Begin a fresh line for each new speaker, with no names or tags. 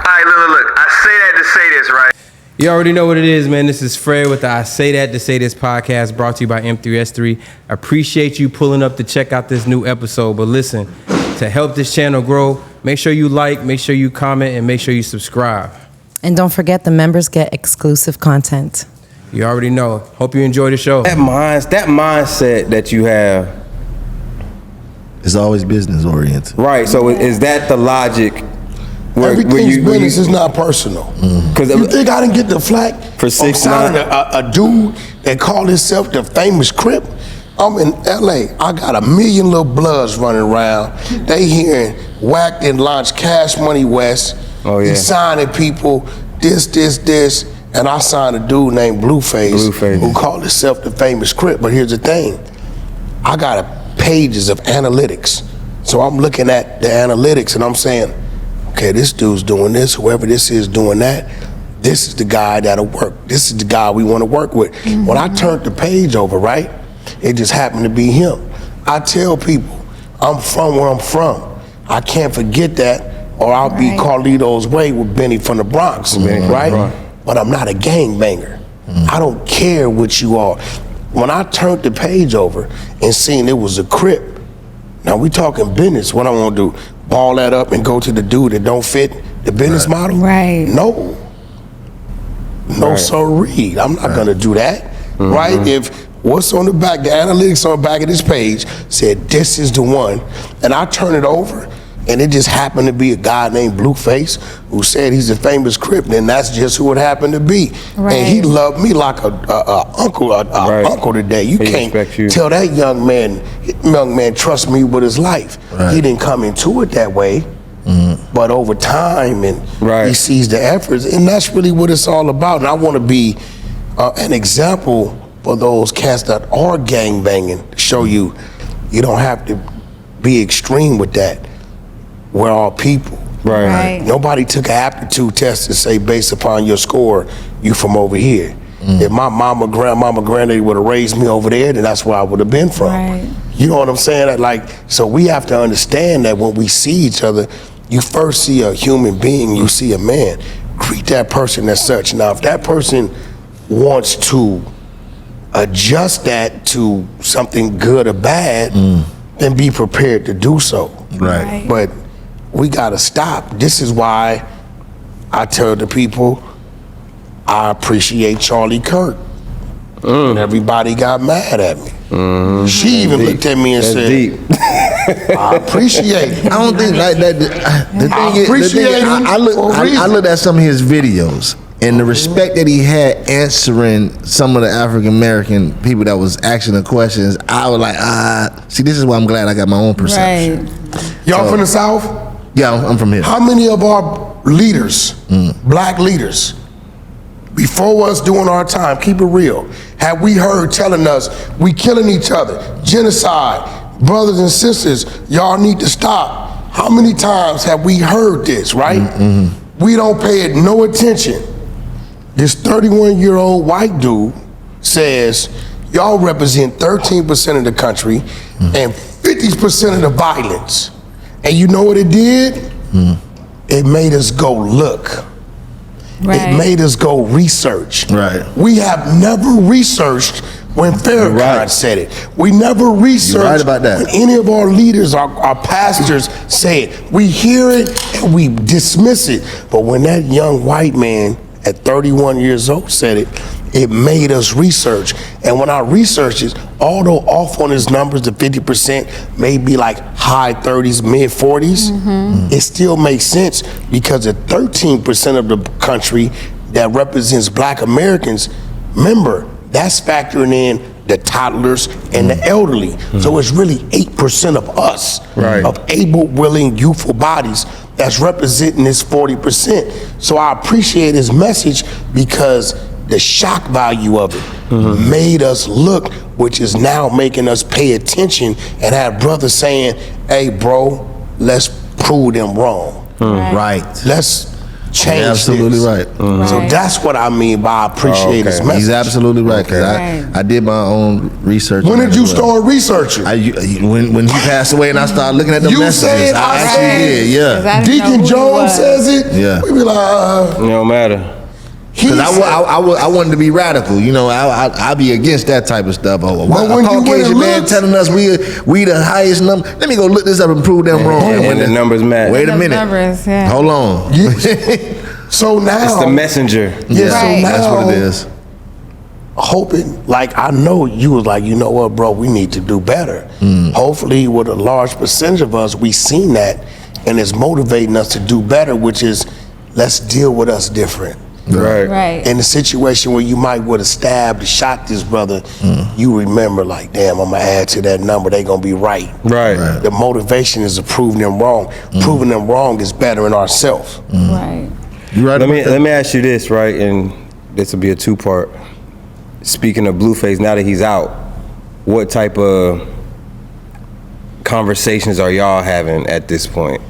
right, look. I say that to say this, right?
You already know what it is, man. This is Fred with the I Say That to Say This podcast, brought to you by M3S3. Appreciate you pulling up to check out this new episode. But listen, to help this channel grow, make sure you like, make sure you comment, and make sure you subscribe.
And don't forget, the members get exclusive content.
You already know. Hope you enjoy the show. That mindset that you have,
it's always business oriented.
right? So is that the logic?
Everything's business is not personal.
Because
you think I didn't get the flack
for 6ix9ine?
A dude that called himself the famous Crip? I'm in LA. I got 1 million little bloods running around. They hearing Wack and launch Cash Money West.
Oh yeah.
He's signing people, this. And I signed a dude named Blueface who called himself the famous Crip. But here's the thing. I got pages of analytics. So I'm looking at the analytics and I'm saying, okay, this dude's doing this, whoever this is doing that. This is the guy that'll work. This is the guy we want to work with. When I turned the page over, right, it just happened to be him. I tell people, I'm from where I'm from. I can't forget that, or I'll be Carlito's Way with Benny from the Bronx, right? But I'm not a gangbanger. I don't care what you are. When I turned the page over and seen it was a Crip, now we talking business, what I want to do? Ball that up and go to the dude that don't fit the business model?
Right.
No, sirree. I'm not gonna do that, right? If what's on the back, the analytics on the back of this page said this is the one, and I turn it over, and it just happened to be a guy named Blueface who said he's a famous Crip, then that's just who it happened to be.
Right.
And he loved me like a uncle today. You can't tell that young man trust me with his life.
Right.
He didn't come into it that way, but over time, and he sees the efforts, and that's really what it's all about. And I want to be an example for those cats that are gangbanging, to show you don't have to be extreme with that. We're all people.
Right.
Nobody took an aptitude test to say, based upon your score, you from over here. If my mama, grandmama, granddaddy would have raised me over there, then that's where I would have been from.
Right.
You know what I'm saying? So we have to understand that when we see each other, you first see a human being, you see a man. Treat that person as such. Now, if that person wants to adjust that to something good or bad, then be prepared to do so.
Right.
But we gotta stop. This is why I tell the people I appreciate Charlie Kirk. And everybody got mad at me. She even looked at me and said, I appreciate it.
I don't think like that. I looked at some of his videos and the respect that he had answering some of the African American people that was asking the questions. I was like, see, this is why I'm glad I got my own perception.
Right.
Y'all from the South?
Yeah, I'm from here.
How many of our leaders, black leaders, before us doing our time, keep it real, have we heard telling us we killing each other, genocide, brothers and sisters, y'all need to stop? How many times have we heard this, right? We don't pay it no attention. This 31-year-old white dude says, y'all represent 13% of the country and 50% of the violence. And you know what it did? It made us go look.
Right.
It made us go research.
Right.
We have never researched when Farrakhan said it. We never researched
about that.
when any of our leaders, our pastors say it. We hear it and we dismiss it. But when that young white man at 31 years old said it, it made us research. And when I researched it, although off on his numbers, the 50% may be like high 30s, mid 40s, it still makes sense because the 13% of the country that represents black Americans, remember, that's factoring in the toddlers and the elderly. So it's really 8% of us, of able, willing, youthful bodies that's representing this 40%. So I appreciate his message because the shock value of it made us look, which is now making us pay attention and have brothers saying, hey bro, let's prove them wrong.
Right.
Let's change
You're absolutely
this.
right.
So that's what I mean by I appreciate his message.
He's absolutely right, because I did my own research.
When
on
did
that
you
as well.
start researching?
When he passed away and I started looking at the
You
messages,
said
I
I
actually
said-
did, yeah.
Deacon Jones says it.
Yeah.
We be like,
It don't matter.
Because I wanted to be radical, you know. I be against that type of stuff.
But
A
when you went
Caucasian
and
man
looked-
telling us we the highest number. Let me go look this up and prove them wrong.
And the numbers match.
Wait a
The
minute.
numbers, yeah.
Hold on.
so now
It's the messenger.
Yeah,
Right.
so now
That's what it is.
hoping, like I know you was like, you know what, bro, we need to do better. Hopefully, with a large percentage of us, we seen that, and it's motivating us to do better, which is let's deal with us different.
Right.
Right.
In a situation where you might would have stabbed, shot this brother, you remember like, damn, I'm gonna add to that number. They gonna be right.
Right.
The motivation is to prove them wrong. Proving them wrong is better in ourselves.
Right.
You right?
Let me ask you this, right? And this will be a two-part. Speaking of Blueface, now that he's out, what type of conversations are y'all having at this point?